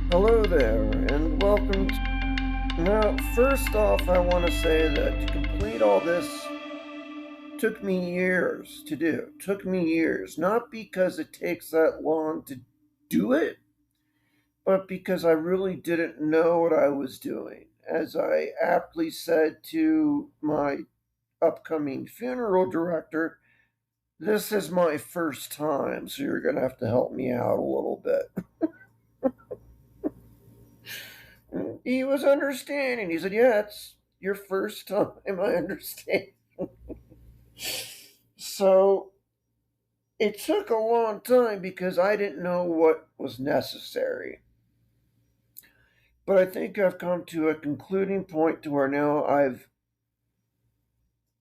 Hello there, and welcome. Now, first off, I want to say that to complete all this took me years to do. Took me years, not because it takes that long to do it, but because I really didn't know what I was doing. As I aptly said to my upcoming funeral director, this is my first time, so you're going to have to help me out a little bit. He was understanding. He said, "Yeah, it's your first time. I understand." So it took a long time because I didn't know what was necessary. But I think I've come to a concluding point to where now I've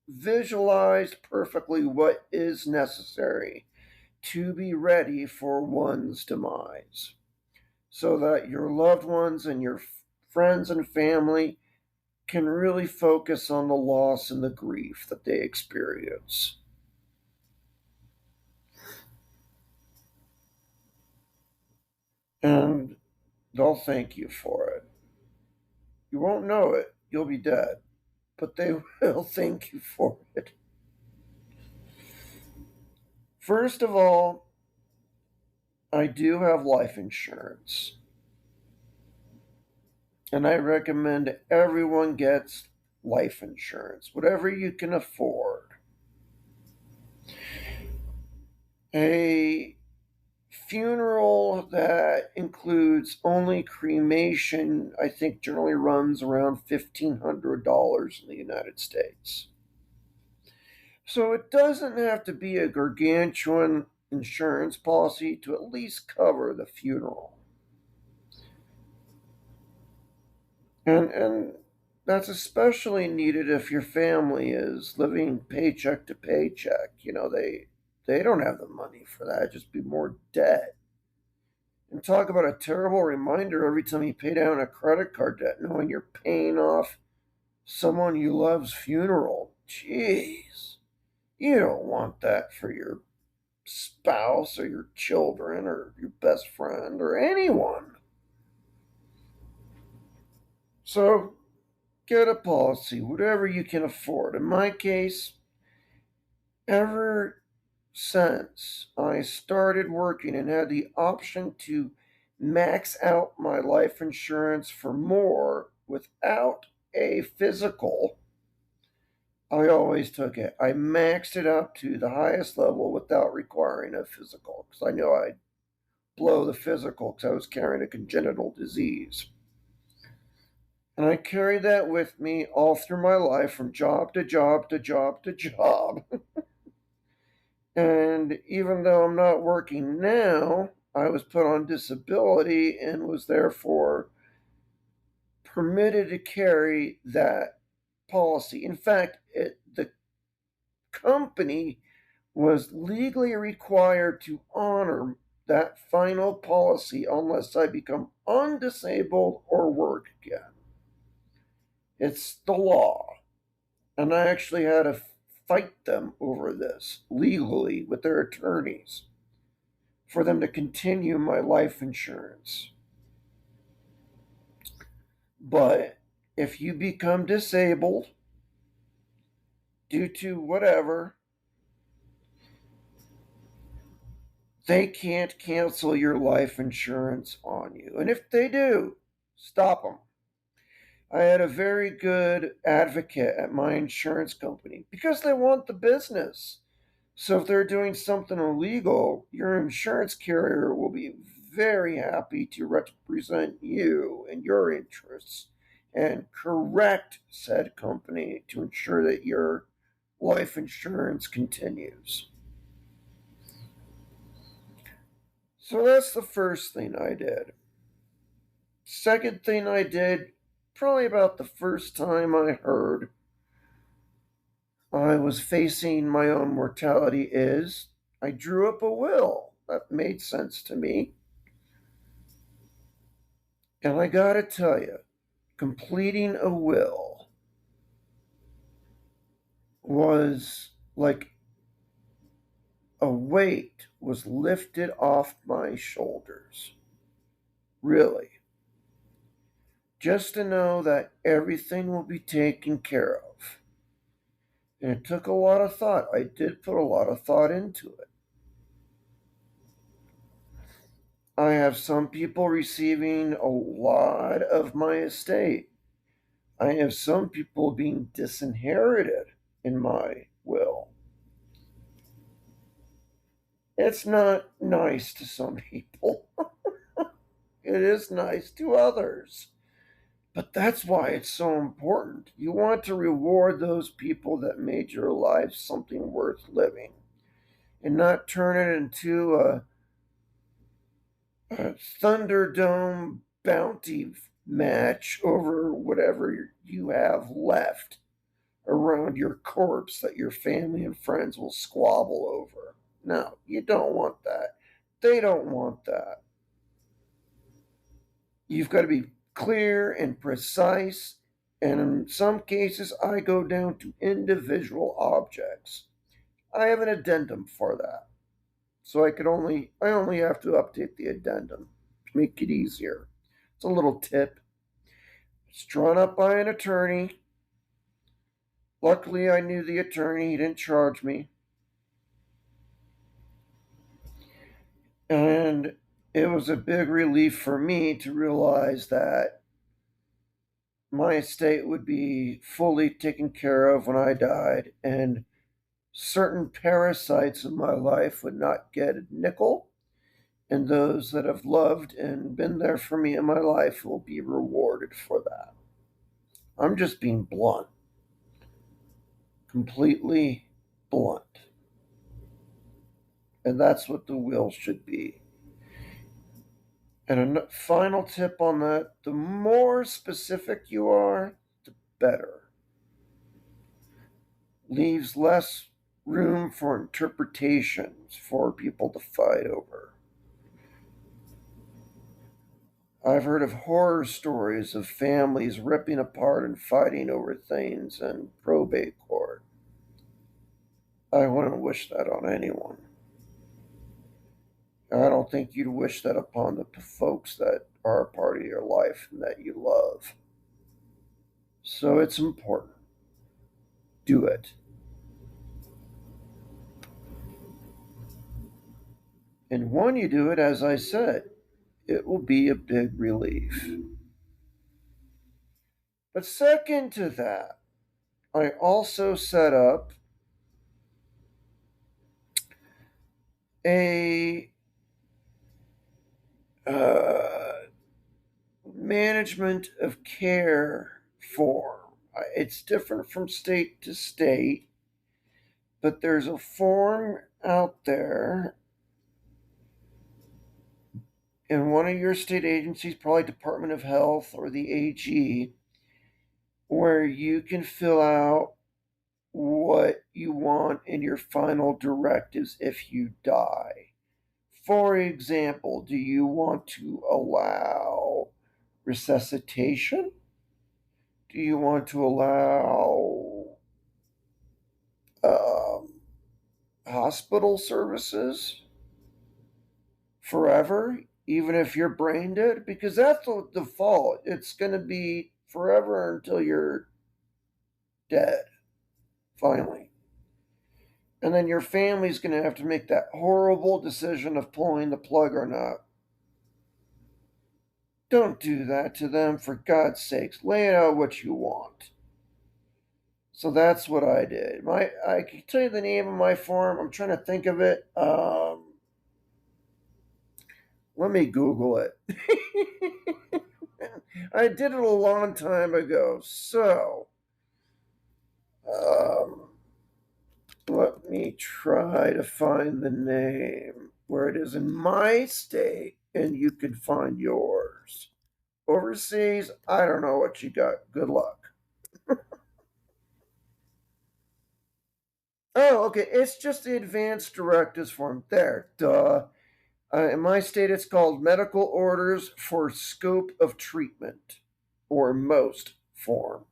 visualized perfectly what is necessary to be ready for one's demise so that your loved ones and your friends and family can really focus on the loss and the grief that they experience. And they'll thank you for it. You won't know it, you'll be dead, but they will thank you for it. First of all, I do have life insurance, and I recommend everyone gets life insurance, whatever you can afford. A funeral that includes only cremation, I think, generally runs around $1,500 in the United States. So it doesn't have to be a gargantuan insurance policy to at least cover the funeral. And that's especially needed if your family is living paycheck to paycheck. They don't have the money for that, just be more debt. And talk about a terrible reminder every time you pay down a credit card debt, knowing you're paying off someone you love's funeral. Jeez. You don't want that for your spouse or your children or your best friend or anyone. So get a policy, whatever you can afford. In my case, ever since I started working and had the option to max out my life insurance for more without a physical, I always took it. I maxed it up to the highest level without requiring a physical because I know I'd blow the physical because I was carrying a congenital disease. And I carried that with me all through my life from job to job to job to job. And even though I'm not working now, I was put on disability and was therefore permitted to carry that policy. In fact, the company was legally required to honor that final policy unless I become undisabled or work again. It's the law. And I actually had to fight them over this legally with their attorneys for them to continue my life insurance. But if you become disabled due to whatever, they can't cancel your life insurance on you. And if they do, stop them. I had a very good advocate at my insurance company because they want the business. So if they're doing something illegal, your insurance carrier will be very happy to represent you and your interests and correct said company to ensure that your life insurance continues. So that's the first thing I did. Second thing I did, probably about the first time I heard I was facing my own mortality, is I drew up a will. That made sense to me. And I gotta tell you, completing a will was like a weight was lifted off my shoulders. Really. just to know that everything will be taken care of. And it took a lot of thought. I did put a lot of thought into it. I have some people receiving a lot of my estate. I have some people being disinherited in my will. It's not nice to some people. It is nice to others. But that's why it's so important. You want to reward those people that made your life something worth living and not turn it into a Thunderdome bounty match over whatever you have left around your corpse that your family and friends will squabble over. No, you don't want that. They don't want that. You've got to be clear and precise, and in some cases, I go down to individual objects. I have an addendum for that, so I only have to update the addendum to make it easier. It's a little tip. It's drawn up by an attorney. Luckily, I knew the attorney. He didn't charge me, and it was a big relief for me to realize that my estate would be fully taken care of when I died, and certain parasites in my life would not get a nickel, and those that have loved and been there for me in my life will be rewarded for that. I'm just being blunt, completely blunt. And that's what the will should be. And a final tip on that, the more specific you are, the better. Leaves less room for interpretations for people to fight over. I've heard of horror stories of families ripping apart and fighting over things in probate court. I wouldn't wish that on anyone. I don't think you'd wish that upon the folks that are a part of your life and that you love. So it's important. Do it. And when you do it, as I said, it will be a big relief. But second to that, I also set up a uh, management of care form. It's different from state to state, but there's a form out there in one of your state agencies, probably Department of Health or the AG, where you can fill out what you want in your final directives if you die. For example, do you want to allow resuscitation? Do you want to allow um, hospital services forever, even if you're brain dead? Because that's the default. It's going to be forever until you're dead, finally. And then your family's going to have to make that horrible decision of pulling the plug or not. Don't do that to them, for God's sakes. Lay it out what you want. So that's what I did. I can tell you the name of my form. I'm trying to think of it. Let me Google it. I did it a long time ago. So, um, let me try to find the name where it is in my state, and you can find yours. Overseas, I don't know what you got. Good luck. Oh, okay. It's just the advanced directives form. There, duh. In my state, it's called Medical Orders for Scope of Treatment, or MOST form.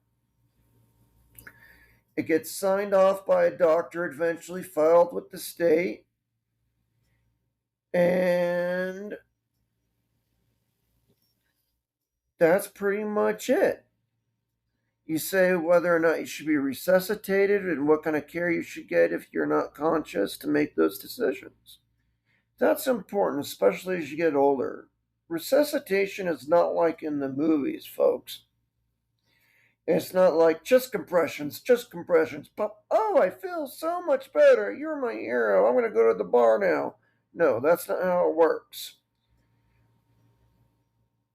It gets signed off by a doctor, eventually filed with the state, and That's pretty much it. You say whether or not you should be resuscitated and what kind of care you should get if you're not conscious to make those decisions. That's important, especially as you get older. Resuscitation is not like in the movies, folks. It's not like just compressions. But oh, I feel so much better. You're my hero. I'm going to go to the bar now. No, that's not how it works.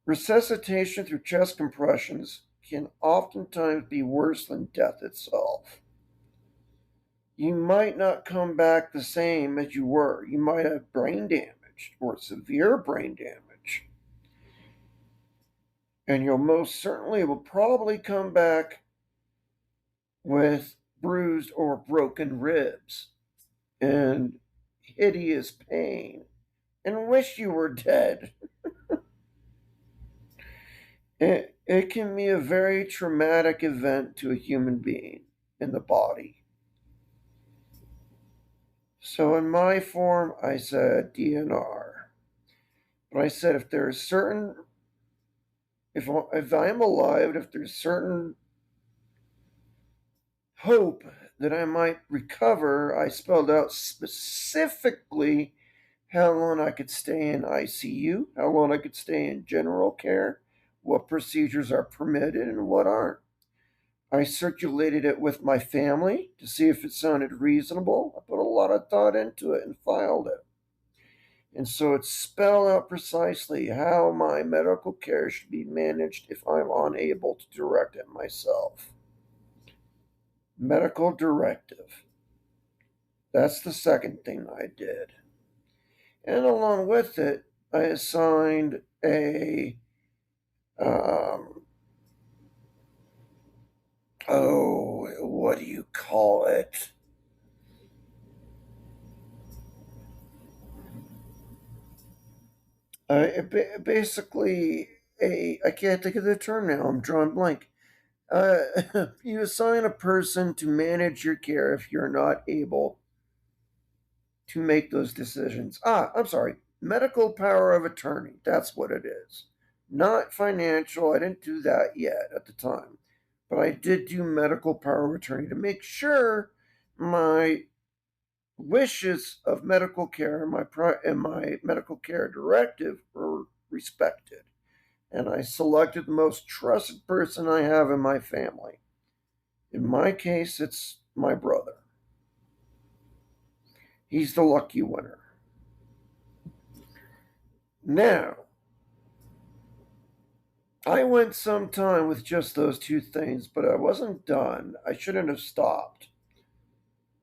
Resuscitation through chest compressions can oftentimes be worse than death itself. You might not come back the same as you were. You might have brain damage or severe brain damage. And you'll most certainly will probably come back with bruised or broken ribs and hideous pain and wish you were dead. It can be a very traumatic event to a human being in the body. So in my form, I said DNR. But I said if I am alive, if there's certain hope that I might recover, I spelled out specifically how long I could stay in ICU, how long I could stay in general care, what procedures are permitted and what aren't. I circulated it with my family to see if it sounded reasonable. I put a lot of thought into it and filed it. And so it's spelled out precisely how my medical care should be managed if I'm unable to direct it myself. Medical directive. That's the second thing I did. And along with it, I assigned um, what do you call it? Basically, I can't think of the term now. I'm drawing blank. Uh, you assign a person to manage your care if you're not able to make those decisions. I'm sorry. Medical power of attorney. That's what it is. Not financial. I didn't do that yet at the time. But I did do medical power of attorney to make sure my wishes of medical care and my medical care directive were respected. And I selected the most trusted person I have in my family. In my case, it's my brother. He's the lucky winner. Now, I went some time with just those two things, but I wasn't done. I shouldn't have stopped.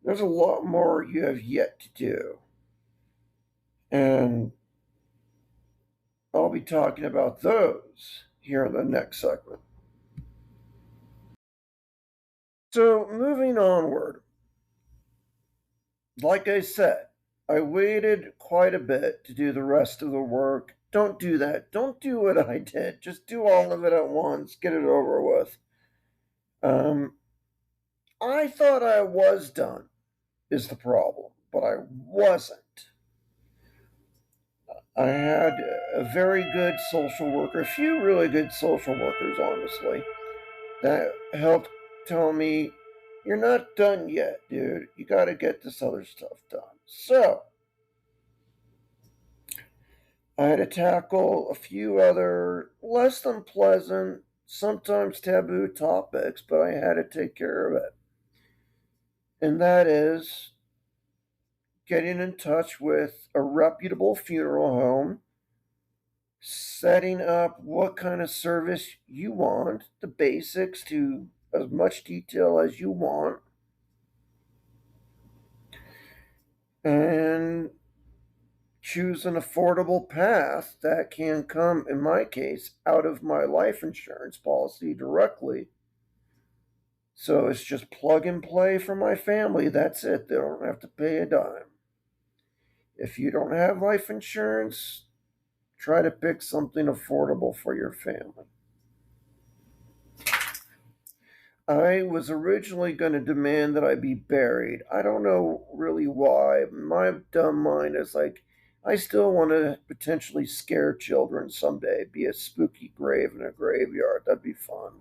There's a lot more you have yet to do. And I'll be talking about those here in the next segment. So, moving onward, like I said, I waited quite a bit to do the rest of the work. Don't do that. Don't do what I did. Just do all of it at once. Get it over with. Um, I thought I was done, is the problem, but I wasn't. I had a very good social worker, a few really good social workers, honestly, that helped tell me, you're not done yet, dude. You got to get this other stuff done. So, I had to tackle a few other less than pleasant, sometimes taboo topics, but I had to take care of it. And that is getting in touch with a reputable funeral home, setting up what kind of service you want, the basics to as much detail as you want, and choose an affordable path that can come, in my case, out of my life insurance policy directly. So it's just plug and play for my family. That's it. They don't have to pay a dime. If you don't have life insurance, try to pick something affordable for your family. I was originally going to demand that I be buried. I don't know really why. My dumb mind is like, I still want to potentially scare children someday, be a spooky grave in a graveyard. That'd be fun.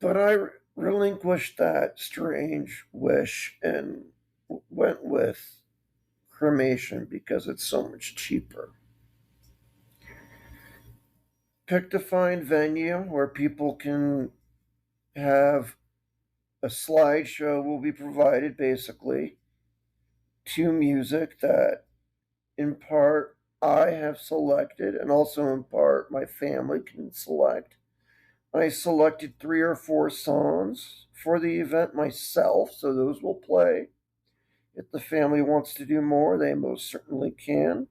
But I relinquished that strange wish and went with cremation because it's so much cheaper. Picked a fine venue where people can have a slideshow will be provided basically to music that in part I have selected and also in part my family can select. I selected 3 or 4 songs for the event myself, so those will play. If the family wants to do more, they most certainly can.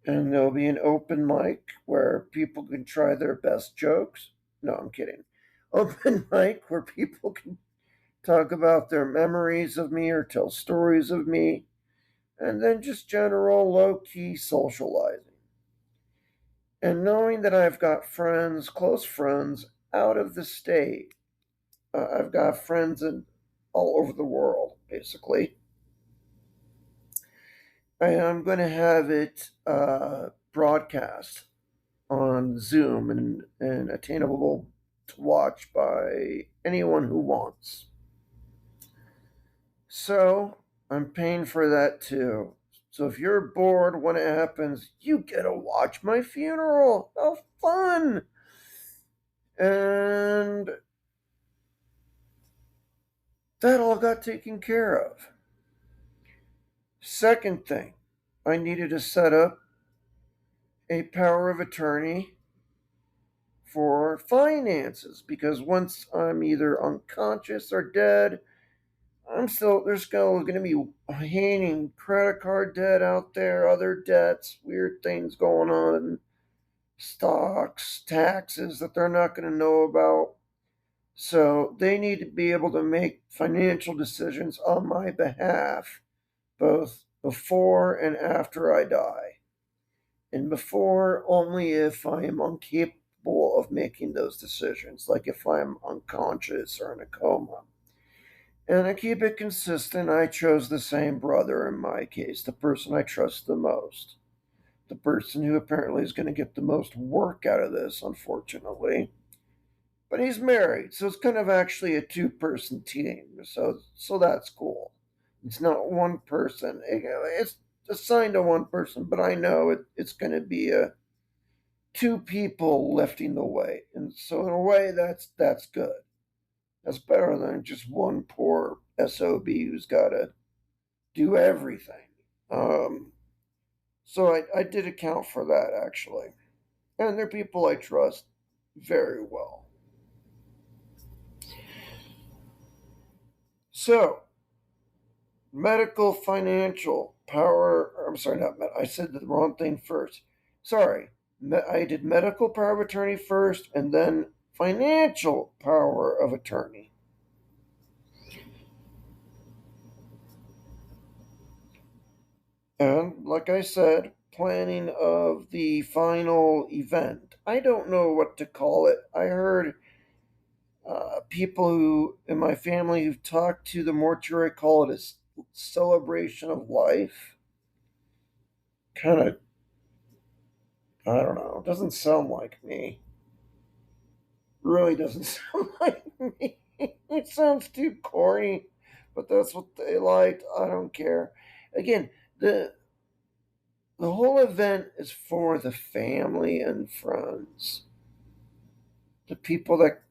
And there'll be an open mic where people can try their best jokes. No, I'm kidding. Open mic where people can talk about their memories of me or tell stories of me, and then just general low key socializing. And knowing that I've got friends, close friends, out of the state, I've got friends in all over the world, basically. I am going to have it broadcast on Zoom and attainable to watch by anyone who wants. So I'm paying for that too. So if you're bored when it happens, you get to watch my funeral. How fun! And that all got taken care of. Second thing, I needed to set up a power of attorney for finances because once I'm either unconscious or dead, there's still going to be hanging credit card debt out there, other debts, weird things going on, stocks, taxes that they're not going to know about. So they need to be able to make financial decisions on my behalf, both before and after I die. And before, only if I am incapable of making those decisions, like if I'm unconscious or in a coma. And to keep it consistent, I chose the same brother in my case, the person I trust the most. The person who apparently is going to get the most work out of this, unfortunately. But he's married, so it's kind of actually a two-person team. So that's cool. It's not one person. It's assigned to one person, but I know it's going to be a two people lifting the weight, and so in a way that's good. That's better than just one poor sob who's got to do everything. Um, so I did account for that actually, and they're people I trust very well. So medical, financial power. I'm sorry, not I said the wrong thing first. Sorry, I did medical power of attorney first, and then financial power of attorney. And like I said, planning of the final event. I don't know what to call it. I heard people who in my family who've talked to the mortuary call it a celebration of life. Kind of, I don't know. It doesn't sound like me. Really doesn't sound like me. It sounds too corny, but that's what they liked. I don't care. Again, the whole event is for the family and friends, the people that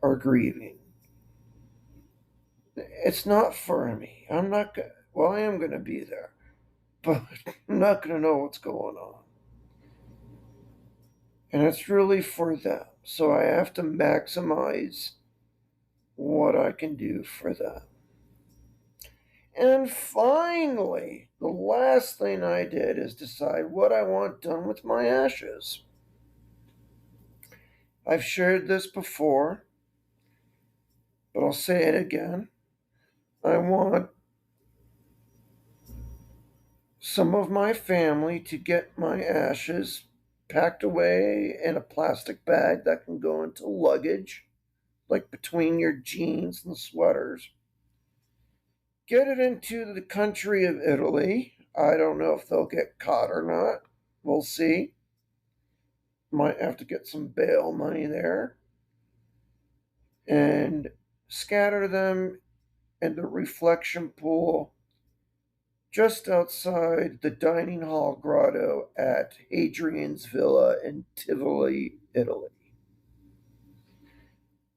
are grieving. It's not for me. I'm not going. Well, I am going to be there, but I'm not going to know what's going on, and it's really for them. So I have to maximize what I can do for them. And finally, the last thing I did is decide what I want done with my ashes. I've shared this before, but I'll say it again. I want some of my family to get my ashes packed away in a plastic bag that can go into luggage, like between your jeans and sweaters. Get it into the country of Italy, I don't know if they'll get caught or not. We'll see. Might have to get some bail money there and scatter them in the reflection pool just outside the dining hall grotto at Hadrian's Villa in Tivoli, Italy.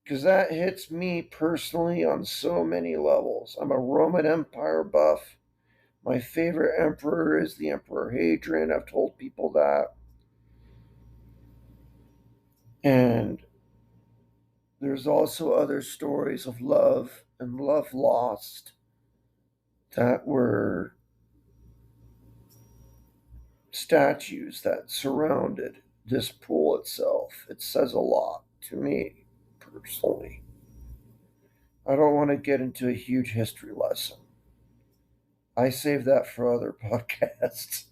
Because that hits me personally on so many levels. I'm a Roman Empire buff. My favorite emperor is the Emperor Hadrian. I've told people that. And there's also other stories of love and love lost that were statues that surrounded this pool itself. It says a lot to me personally. I don't want to get into a huge history lesson. I save that for other podcasts.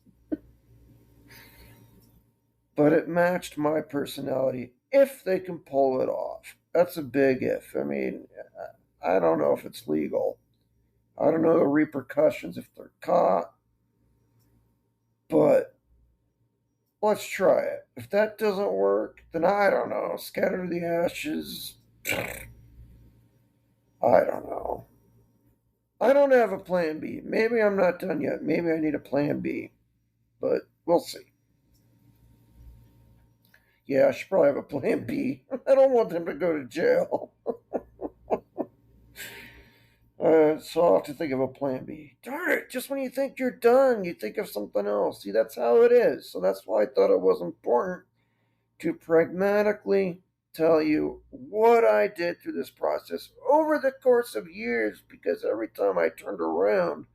But it matched my personality if they can pull it off. That's a big if. I mean, I don't know if it's legal. I don't know the repercussions if they're caught, but let's try it. If that doesn't work, then I don't know. Scatter the ashes. I don't know. I don't have a plan B. Maybe I'm not done yet. Maybe I need a plan B, but we'll see. Yeah, I should probably have a plan B. I don't want them to go to jail. So I'll have to think of a plan B. Darn it, just when you think you're done, you think of something else. See, that's how it is. So that's why I thought it was important to pragmatically tell you what I did through this process over the course of years, because every time I turned around,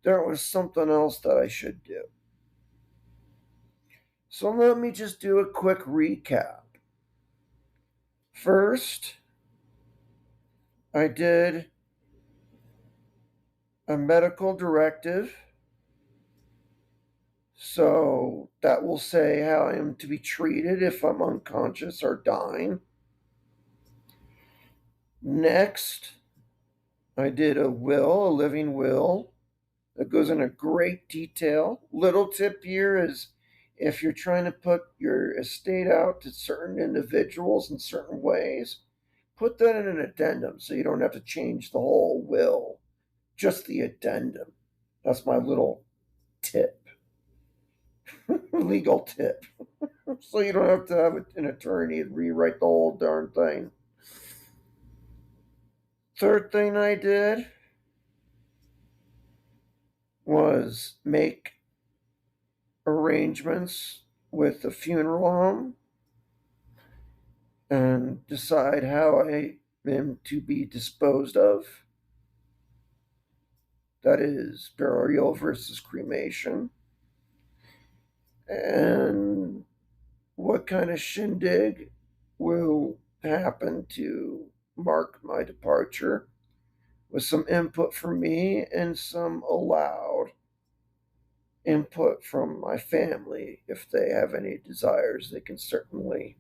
there was something else that I should do. So let me just do a quick recap. First, I did a medical directive. So that will say how I am to be treated if I'm unconscious or dying. Next, I did a will, a living will, that goes into great detail. Little tip here is if you're trying to put your estate out to certain individuals in certain ways, put that in an addendum so you don't have to change the whole will, just the addendum. That's my little tip, legal tip. So you don't have to have an attorney rewrite the whole darn thing. Third thing I did was make arrangements with the funeral home and decide how I am to be disposed of. That is burial versus cremation. And what kind of shindig will happen to mark my departure, with some input from me and some allowed input from my family. If they have any desires, they can certainly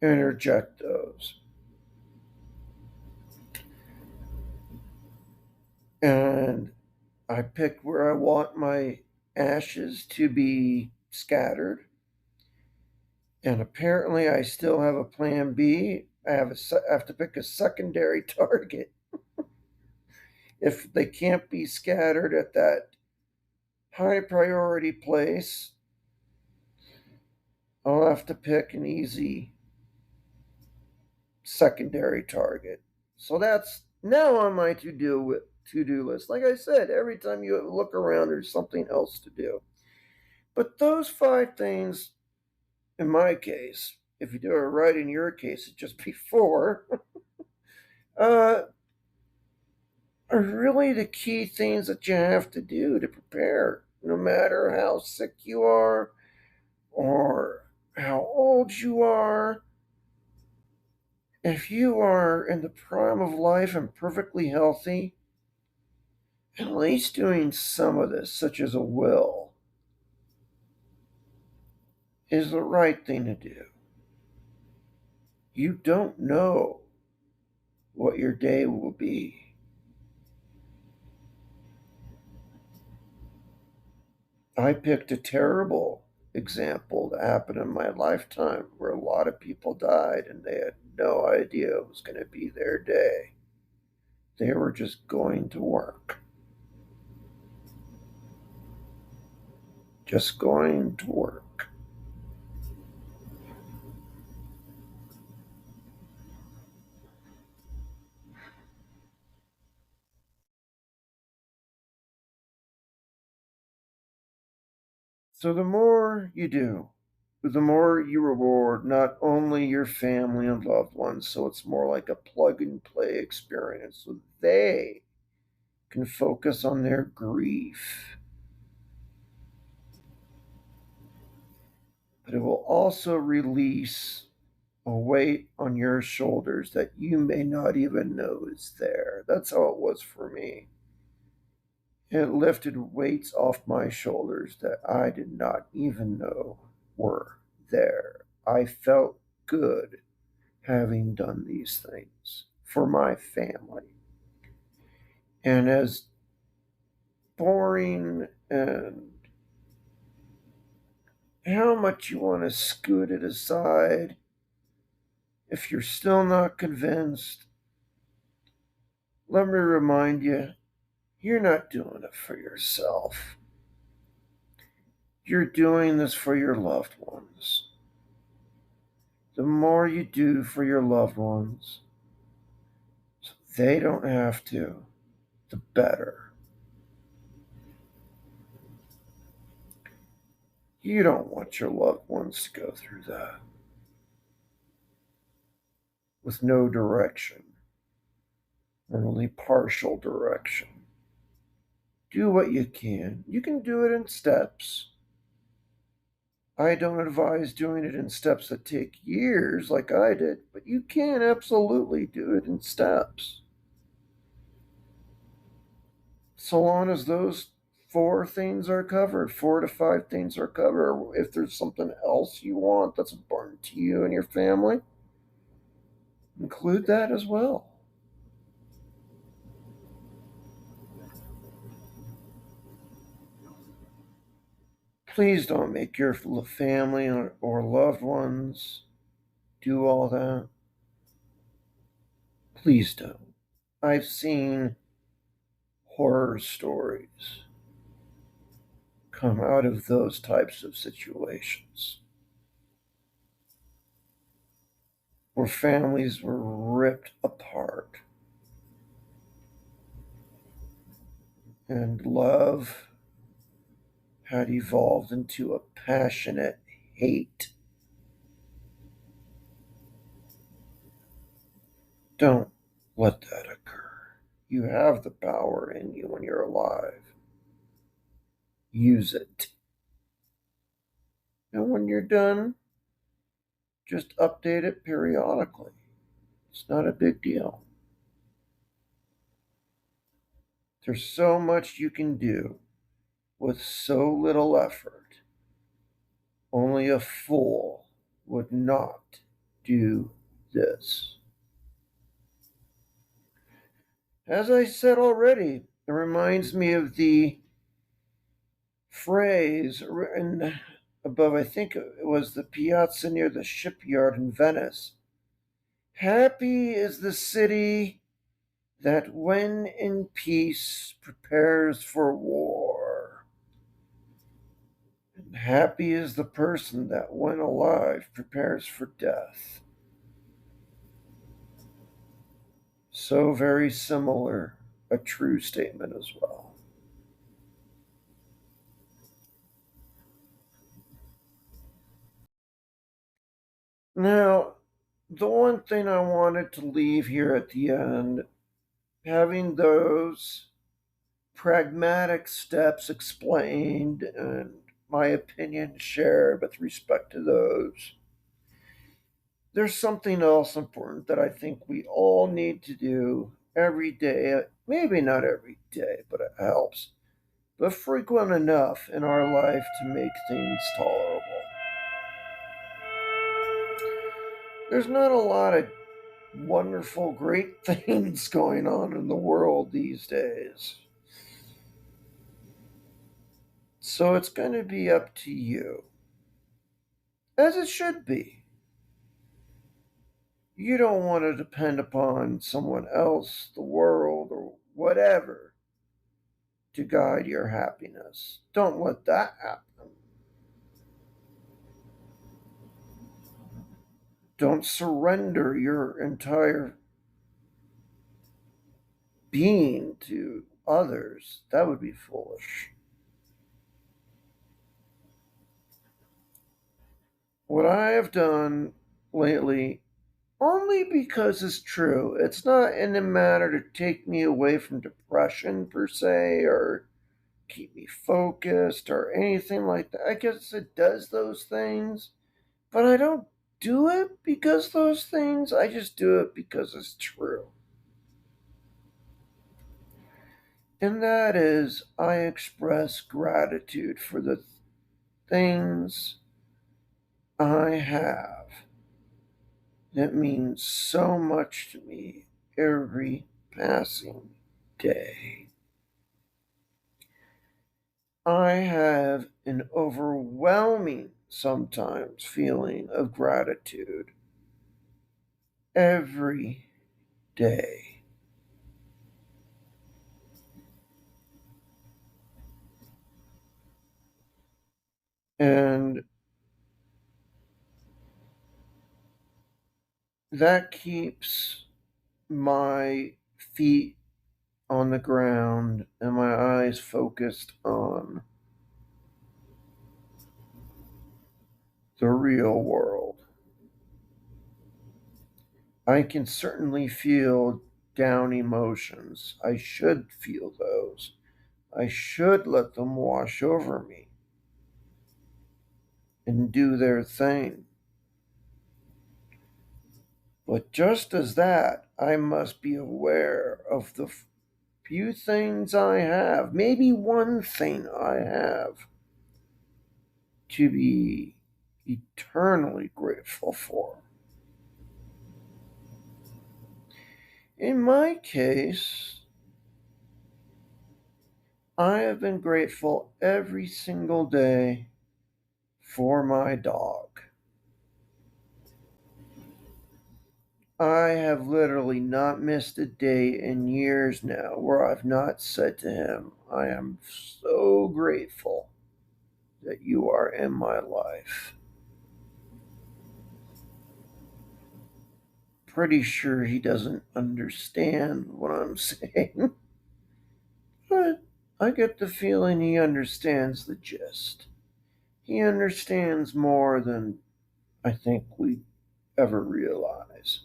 interject those. And I picked where I want my ashes to be scattered. And apparently, I still have a plan B. I have to pick a secondary target. If they can't be scattered at that high priority place, I'll have to pick an easy secondary target. So that's now on my to do list. Like I said, every time you look around, there's something else to do. But those 5 things, in my case, if you do it right in your case, it's just before, uh, are really the key things that you have to do to prepare, no matter how sick you are or how old you are. If you are in the prime of life and perfectly healthy, at least doing some of this, such as a will, is the right thing to do. You don't know what your day will be. I picked a terrible example that happened in my lifetime where a lot of people died and they had no idea it was going to be their day. They were just going to work, just going to work. So the more you do, the more you reward not only your family and loved ones, so it's more like a plug and play experience. So they can focus on their grief, but it will also release a weight on your shoulders that you may not even know is there. That's how it was for me. It lifted weights off my shoulders that I did not even know were there. I felt good having done these things for my family. And as boring and how much you want to scoot it aside, if you're still not convinced, let me remind you, you're not doing it for yourself. You're doing this for your loved ones. The more you do for your loved ones, so they don't have to, the better. You don't want your loved ones to go through that with no direction or only partial direction. Do what you can. You can do it in steps. I don't advise doing it in steps that take years like I did, but you can absolutely do it in steps. So long as those four things are covered, 4 to 5 things are covered. If there's something else you want that's important to you and your family, include that as well. Please don't make your family or loved ones do all that. Please don't. I've seen horror stories come out of those types of situations where families were ripped apart and love had evolved into a passionate hate. Don't let that occur. You have the power in you when you're alive. Use it. And when you're done, just update it periodically. It's not a big deal. There's so much you can do with so little effort. Only a fool would not do this. As I said already, it reminds me of the phrase written above, I think it was the piazza near the shipyard in Venice. Happy is the city that when in peace prepares for war. And happy is the person that when alive prepares for death. So very similar, a true statement as well. Now, the one thing I wanted to leave here at the end, having those pragmatic steps explained and my opinion shared with respect to those, there's something else important that I think we all need to do every day. Maybe not every day, but it helps. But frequent enough in our life to make things tolerable. There's not a lot of wonderful, great things going on in the world these days. So it's going to be up to you, as it should be. You don't want to depend upon someone else, the world, or whatever to guide your happiness. Don't let that happen. Don't surrender your entire being to others. That would be foolish. What I have done lately, only because it's true, it's not in a matter to take me away from depression per se, or keep me focused, or anything like that. I guess it does those things, but I don't do it because those things. I just do it because it's true. And that is, I express gratitude for the things I have that means so much to me every passing day. I have an overwhelming, sometimes, feeling of gratitude every day. And that keeps my feet on the ground and my eyes focused on the real world. I can certainly feel down emotions. I should feel those. I should let them wash over me and do their thing. But just as that, I must be aware of the few things I have, maybe one thing I have, to be eternally grateful for. In my case, I have been grateful every single day for my dog. I have literally not missed a day in years now where I've not said to him, I am so grateful that you are in my life. Pretty sure he doesn't understand what I'm saying, but I get the feeling he understands the gist. He understands more than I think we ever realize.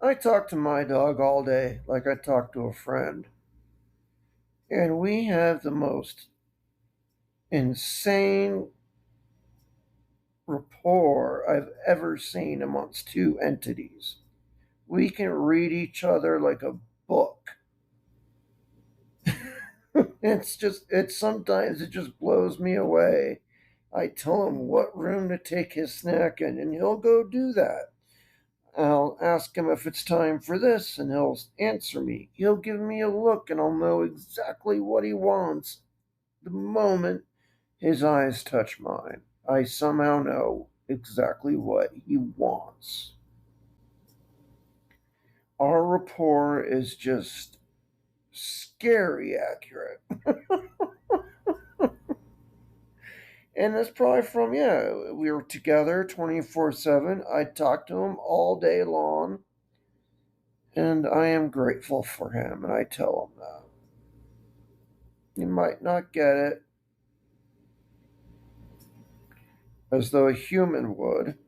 I talk to my dog all day like I talk to a friend, and we have the most insane rapport I've ever seen amongst two entities. We can read each other like a book. It's sometimes it just blows me away. I tell him what room to take his snack in, and he'll go do that. I'll ask him if it's time for this, and he'll answer me. He'll give me a look, and I'll know exactly what he wants the moment his eyes touch mine. I somehow know exactly what he wants. Our rapport is just scary accurate. And that's probably from, yeah, we were together 24/7. I talk to him all day long, and I am grateful for him, and I tell him that. He might not get it as though a human would,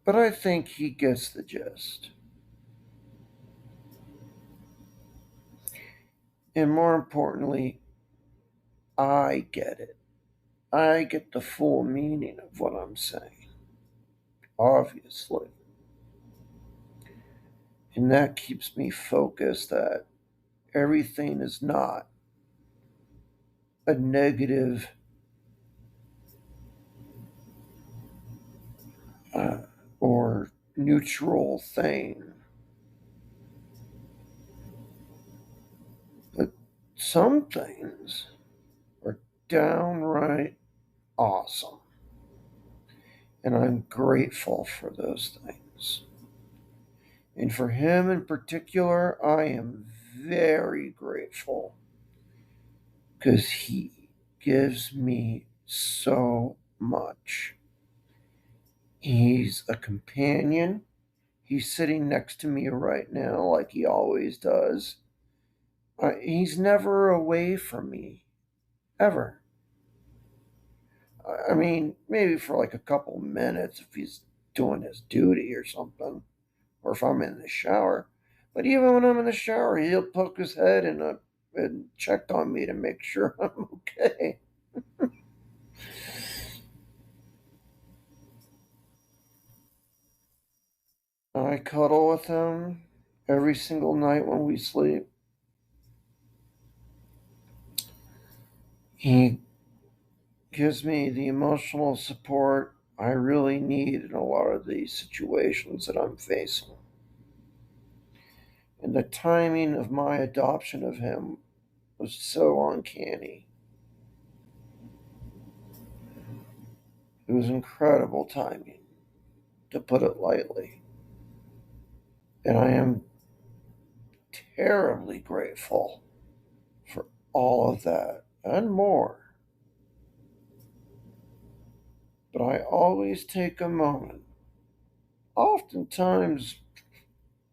but I think he gets the gist. And more importantly, I get it. I get the full meaning of what I'm saying, obviously. And that keeps me focused that everything is not a negative uh, or neutral thing, but some things are downright awesome, and I'm grateful for those things. And for him in particular, I am very grateful because he gives me so much. He's a companion. He's sitting next to me right now, like he always does. He's never away from me, ever. I mean, maybe for like a couple minutes if he's doing his duty or something, or if I'm in the shower. But even when I'm in the shower, he'll poke his head and check on me to make sure I'm okay. I cuddle with him every single night when we sleep. He gives me the emotional support I really need in a lot of these situations that I'm facing. And the timing of my adoption of him was so uncanny. It was incredible timing, to put it lightly. And I am terribly grateful for all of that and more. But I always take a moment, oftentimes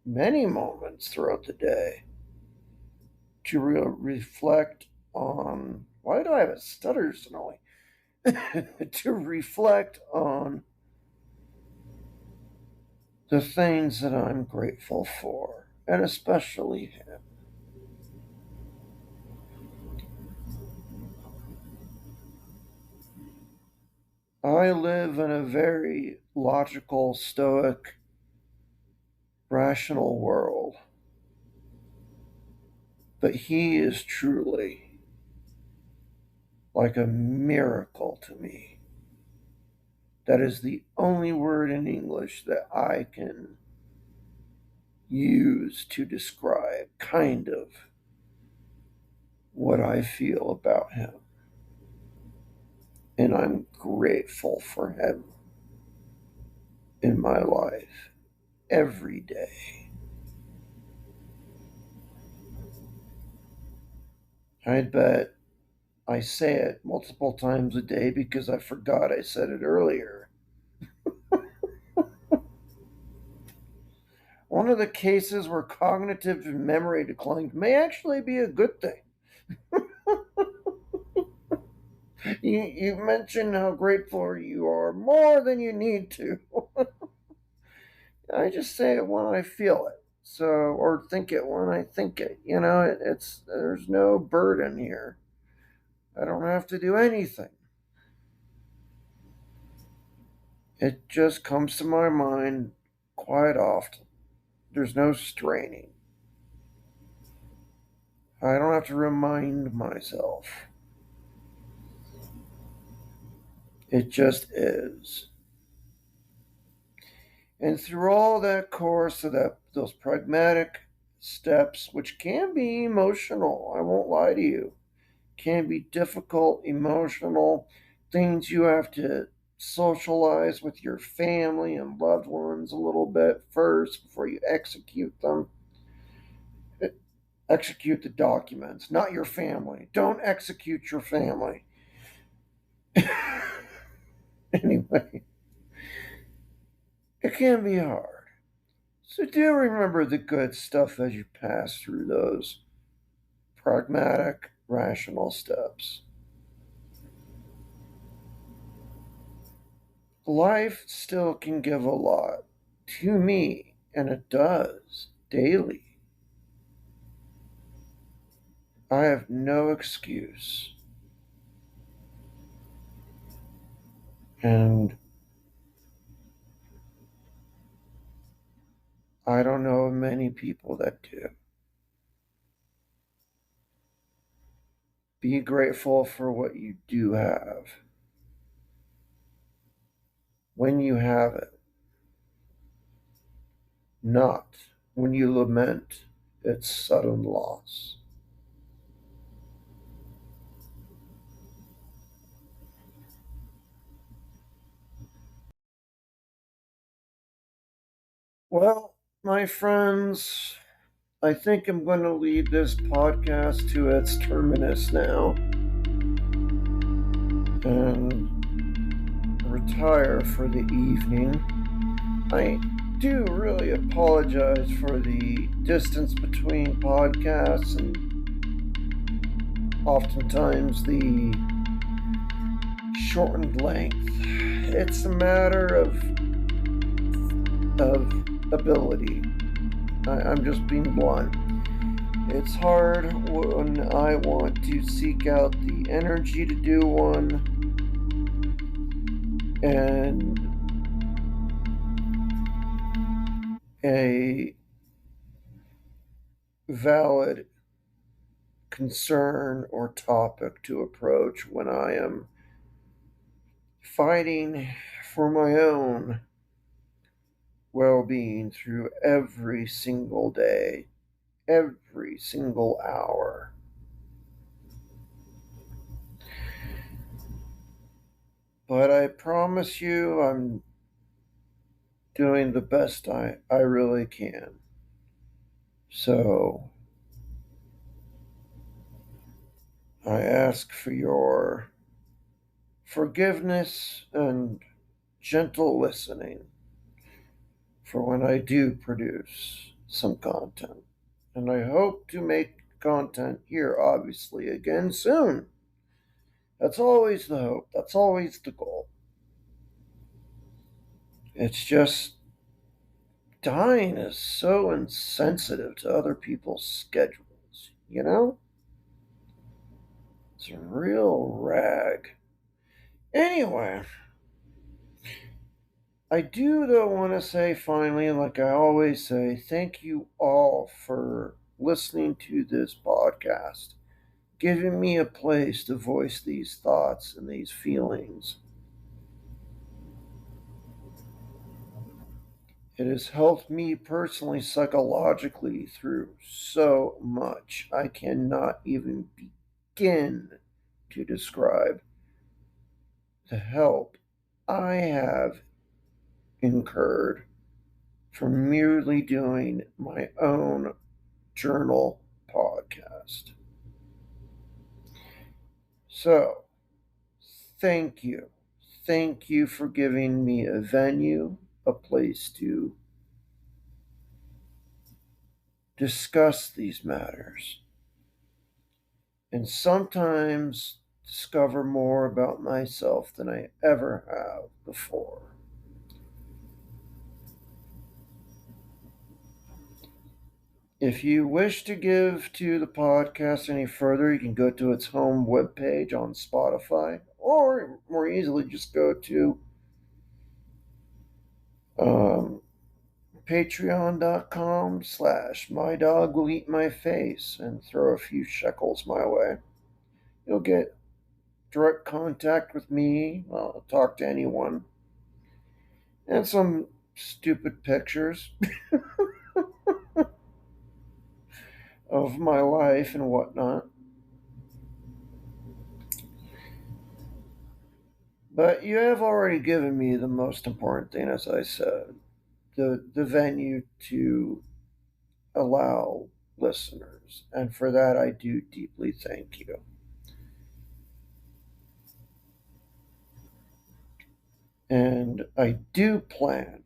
many moments throughout the day, to reflect on why do I have a stutter suddenly? To reflect on the things that I'm grateful for, and especially him. I live in a very logical, stoic, rational world, but he is truly like a miracle to me. That is the only word in English that I can use to describe kind of what I feel about him. And I'm grateful for him in my life every day. I bet I say it multiple times a day because I forgot I said it earlier. One of the cases where cognitive memory decline may actually be a good thing. You mentioned how grateful you are more than you need to. I just say it when I feel it. So, or think it when I think it. It's there's no burden here. I don't have to do anything. It just comes to my mind quite often. There's no straining. I don't have to remind myself. It just is. And through all that course of those pragmatic steps, which can be emotional, I won't lie to you, can be difficult, emotional things you have to socialize with your family and loved ones a little bit first before you execute them. Execute the documents, not your family. Don't execute your family. Anyway, it can be hard. So do remember the good stuff as you pass through those pragmatic, rational steps. Life still can give a lot to me, and it does daily. I have no excuse. And I don't know of many people that do. Be grateful for what you do have when you have it, not when you lament its sudden loss. Well, my friends, I think I'm going to lead this podcast to its terminus now and retire for the evening. I do really apologize for the distance between podcasts and oftentimes the shortened length. It's a matter of ability. I'm just being blunt. It's hard when I want to seek out the energy to do one and a valid concern or topic to approach when I am fighting for my own well being through every single day, every single hour. But I promise you, I'm doing the best I really can. So I ask for your forgiveness and gentle listening for when I do produce some content. And I hope to make content here, obviously, again soon. That's always the hope, that's always the goal. It's just dying is so insensitive to other people's schedules, you know? It's a real rag. Anyway, I do, though, want to say finally, like I always say, thank you all for listening to this podcast, giving me a place to voice these thoughts and these feelings. It has helped me personally, psychologically, through so much. I cannot even begin to describe the help I have incurred from merely doing my own journal podcast. So, thank you. Thank you for giving me a venue, a place to discuss these matters, and sometimes discover more about myself than I ever have before. If you wish to give to the podcast any further, you can go to its home webpage on Spotify, or more easily, just go to um, patreon.com/my dog will eat my face and throw a few shekels my way. You'll get direct contact with me. I'll talk to anyone. And some stupid pictures of my life and whatnot. But you have already given me the most important thing, as I said, the venue to allow listeners. And for that, I do deeply thank you. And I do plan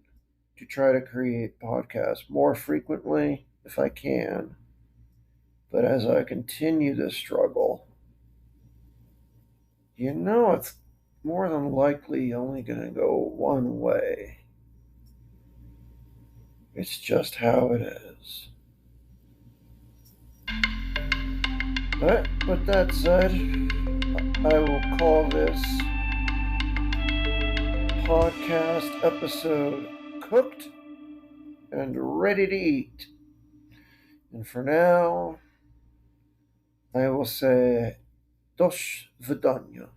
to try to create podcasts more frequently if I can. But as I continue this struggle, it's more than likely only going to go one way. It's just how it is. But with that said, I will call this podcast episode cooked and ready to eat. And for now, I will say, dosh vidanya.